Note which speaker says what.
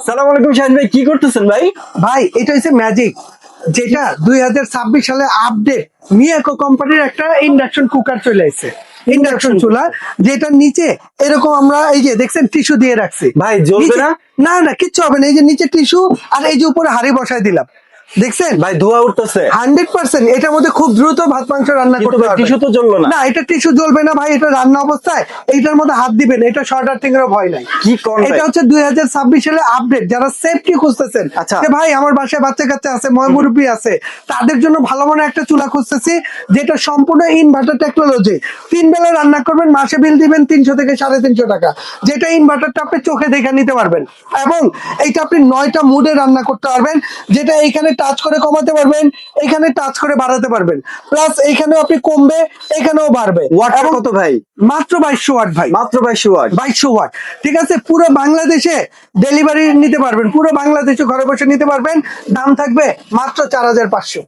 Speaker 1: সালাম আলাইকুম শাহিন ভাই, কি করতেছেন ভাই?
Speaker 2: ভাই এটা হচ্ছে ম্যাজিক, যেটা 2026 সালে আপডেট মিয়াকো কোম্পানির একটা ইন্ডাকশন কুকার চলে আসছে। ইন্ডাকশন চুলা, যেটা নিচে এরকম আমরা এই যে দেখছেন টিস্যু দিয়ে রাখছি।
Speaker 1: ভাই জ্বলবে
Speaker 2: নিচে-
Speaker 1: না?
Speaker 2: না না কিচ্ছু হবে না, এই যে নিচে টিস্যু আর এই যে উপরে হাঁড়ি বসায় দিলাম, দেখছেন
Speaker 1: ভাই ধোয়া উঠতেছে।
Speaker 2: 100%। এটার মধ্যে খুব দ্রুত ভাত মাংস রান্না
Speaker 1: কিন্তু
Speaker 2: করতে
Speaker 1: ভাই
Speaker 2: পারবেন।
Speaker 1: টিস্যু তো জ্বললো না।
Speaker 2: না, এটা টিস্যু জ্বলবে না ভাই, এটা রান্না অবস্থায় এইটার মধ্যে হাত দিবেন, এটা শর্ট আর্থিং এর ভয় নাই।
Speaker 1: কি কোন
Speaker 2: এটা হচ্ছে 2026 সালে আপডেট। যারা সেফটি খুঁজতেছেন,
Speaker 1: আচ্ছা।
Speaker 2: যে ভাই আমার বাসায় বাচ্চা কাচ্চা আছে, মুরব্বী আছে, তাদের জন্য ভালো মানের একটা চুলা খুঁজতেছি, যেটা সম্পূর্ণ ইনভার্টার টেকনোলজি। 3 বেলা রান্না করবেন, মাসে বিল দিবেন 300 থেকে 350 টাকা। যেটা ইনভার্টারটা আপনি চোখে দেখে নিতে পারবেন, এবং এইটা আপনি 9টা মুডে রান্না করতে পারবেন, যেটা এইখানে টাচ করে কমাতে পারবেন, এখানে টাচ করে বাড়াতে পারবেন, প্লাস এইখানেও আপনি কমবে, এখানেও বাড়বে।
Speaker 1: ওয়াট
Speaker 2: এবং
Speaker 1: কত ভাই?
Speaker 2: মাত্র 2200 ওয়াট ভাই,
Speaker 1: মাত্র 2200 ওয়াট।
Speaker 2: 2200 ওয়াট। ঠিক আছে, পুরো বাংলাদেশে ডেলিভারি নিতে পারবেন, পুরো বাংলাদেশে ঘরে বসে নিতে পারবেন। দাম থাকবে মাত্র 4500।